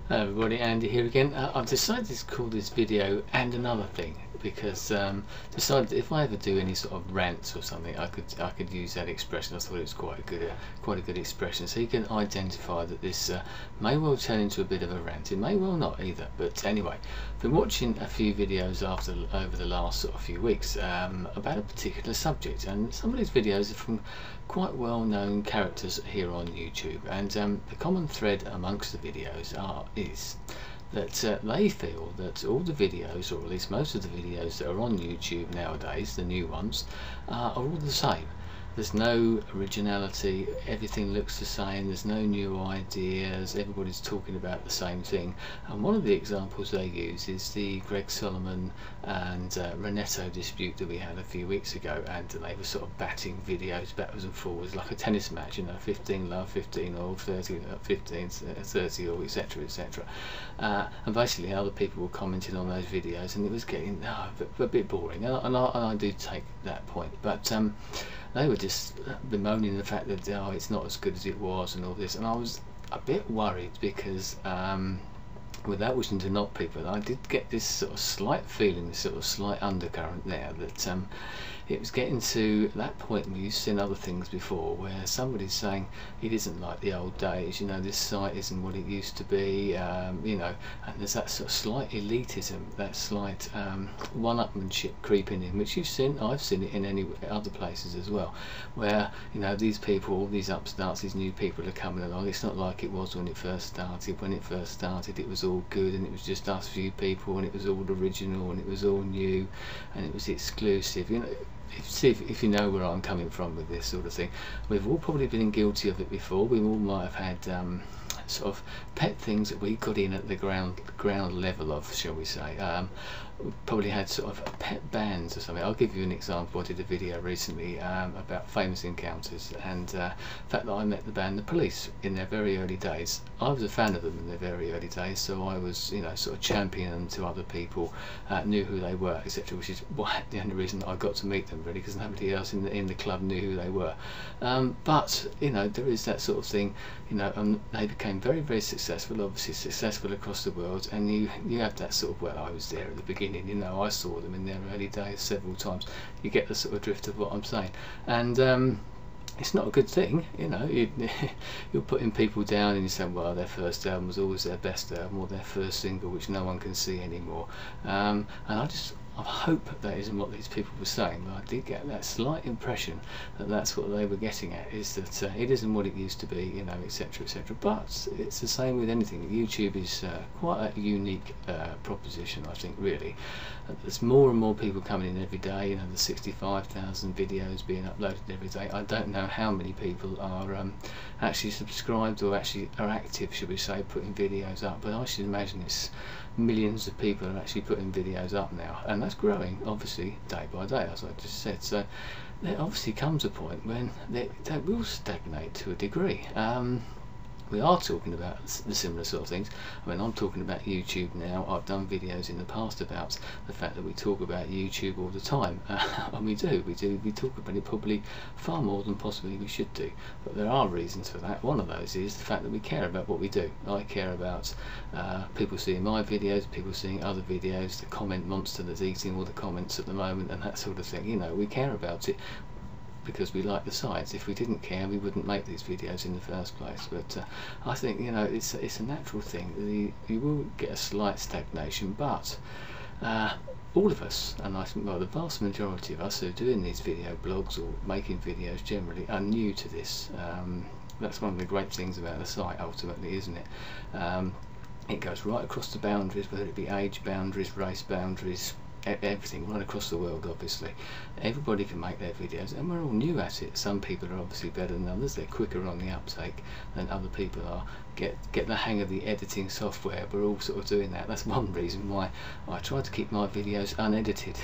Hello everybody, Andy here again. I've decided to call this video "And Another Thing" because decided that if I ever do any sort of rants or something, I could use that expression. I thought it was quite a good expression, so you can identify that this may well turn into a bit of a rant. It may well not either. But anyway, I've been watching a few videos over the last sort of few weeks about a particular subject, and some of these videos are from quite well-known characters here on YouTube, and the common thread amongst the videos is that they feel that all the videos, or at least most of the videos that are on YouTube nowadays, the new ones, are all the same. There's no originality, everything looks the same, there's no new ideas, everybody's talking about the same thing. And one of the examples they use is the Greg Solomon and Reneto dispute that we had a few weeks ago, and they were sort of batting videos backwards and forwards like a tennis match, you know, 15 love, 15 all, 30 15, 30 all, etc, etc. And basically other people were commenting on those videos, and it was getting a bit boring, and I do take that point, but they were just bemoaning the fact that it's not as good as it was and all this, and I was a bit worried because without wishing to knock people, I did get this sort of slight feeling, this sort of slight undercurrent there, that it was getting to that point where you've seen other things before where somebody's saying it isn't like the old days, you know, this site isn't what it used to be, you know, and there's that sort of slight elitism, that slight one-upmanship creeping in, which you've seen, I've seen it in other places as well, where, you know, these people, all these upstarts, these new people are coming along. It's not like it was when it first started. When it first started, it was all good, and it was just us few people, and it was all original, and it was all new, and it was exclusive, you know. If you know where I'm coming from with this sort of thing, we've all probably been guilty of it before. We all might have had sort of pet things that we got in at the ground level of, shall we say. We probably had sort of pet bands or something. I'll give you an example. I did a video recently about famous encounters, and the fact that I met the band The Police in their very early days. I was a fan of them in their very early days, so I was, you know, sort of championing them to other people, knew who they were, etc. Which is the only reason I got to meet them, really, because nobody else in the club knew who they were. But you know, there is that sort of thing, you know, and they became very, very successful, obviously successful across the world, and you have that sort of, well, I was there at the beginning, you know, I saw them in their early days several times. You get the sort of drift of what I'm saying, and it's not a good thing, you know. You're putting people down, and you say, well, their first album was always their best album, or their first single, which no one can see anymore, and I hope that isn't what these people were saying, but I did get that slight impression that that's what they were getting at, is that it isn't what it used to be, you know, etc, etc. But it's the same with anything. YouTube is quite a unique proposition, I think, really. There's more and more people coming in every day, you know, there's 65,000 videos being uploaded every day. I don't know how many people are actually subscribed, or actually are active, should we say, putting videos up, but I should imagine it's millions of people are actually putting videos up now, and that's growing, obviously, day by day, as I just said. So there obviously comes a point when they will stagnate to a degree. We are talking about the similar sort of things. I mean, I'm talking about YouTube now. I've done videos in the past about the fact that we talk about YouTube all the time, and we talk about it probably far more than possibly we should do. But there are reasons for that. One of those is the fact that we care about what we do. I care about people seeing my videos, people seeing other videos, the comment monster that's eating all the comments at the moment, and that sort of thing. You know, we care about it because we like the sites. If we didn't care, we wouldn't make these videos in the first place. But I think, you know, it's a natural thing. You will get a slight stagnation, but all of us, and I think, well, the vast majority of us who are doing these video blogs or making videos generally, are new to this. That's one of the great things about the site, ultimately, isn't it? It goes right across the boundaries, whether it be age boundaries, race boundaries, everything, right across the world. Obviously everybody can make their videos, and we're all new at it. Some people are obviously better than others, they're quicker on the uptake than other people are, get the hang of the editing software. We're all sort of doing that. That's one reason why I try to keep my videos unedited.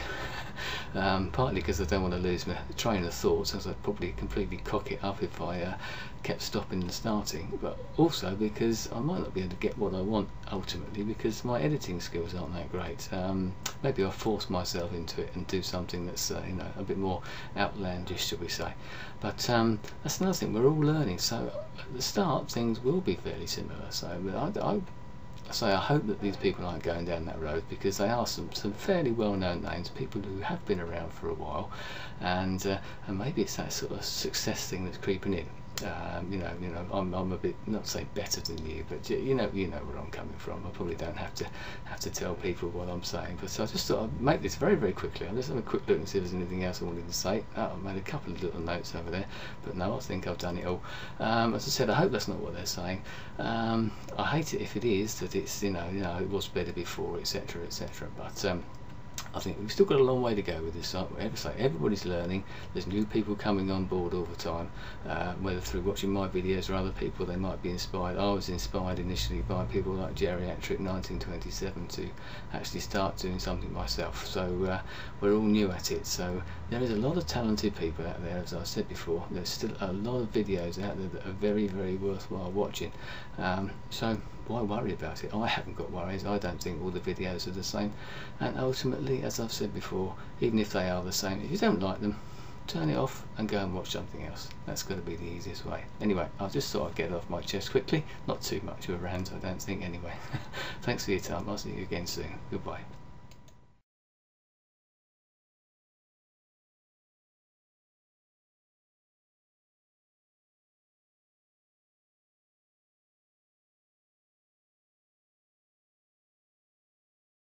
Partly because I don't want to lose my train of thoughts, as I'd probably completely cock it up if I kept stopping and starting, but also because I might not be able to get what I want ultimately, because my editing skills aren't that great. Maybe I'll force myself into it and do something that's you know, a bit more outlandish, shall we say. But that's another thing, we're all learning, so at the start things will be fairly similar. So I hope that these people aren't going down that road, because they are some fairly well-known names, people who have been around for a while, and maybe it's that sort of success thing that's creeping in. I'm a bit, not say better than you, but you know where I'm coming from. I probably don't have to tell people what I'm saying, but so I just thought I'd make this very, very quickly. I'll just have a quick look and see if there's anything else I wanted to say. I've made a couple of little notes over there, but no, I think I've done it all. As I said, I hope that's not what they're saying. I hate it if it is, that it's it was better before, etc., etc. But I think we've still got a long way to go with this site. Everybody's learning. There's new people coming on board all the time, whether through watching my videos or other people. They might be inspired. I was inspired initially by people like Geriatric 1927 to actually start doing something myself. So we're all new at it. So there is a lot of talented people out there, as I said before. There's still a lot of videos out there that are very, very worthwhile watching. So why worry about it? I haven't got worries. I don't think all the videos are the same, and ultimately, as I've said before, even if they are the same, if you don't like them, turn it off and go and watch something else. That's going to be the easiest way. Anyway, I just thought I'd get it off my chest quickly. Not too much of a rant, I don't think, anyway. Thanks for your time. I'll see you again soon. Goodbye.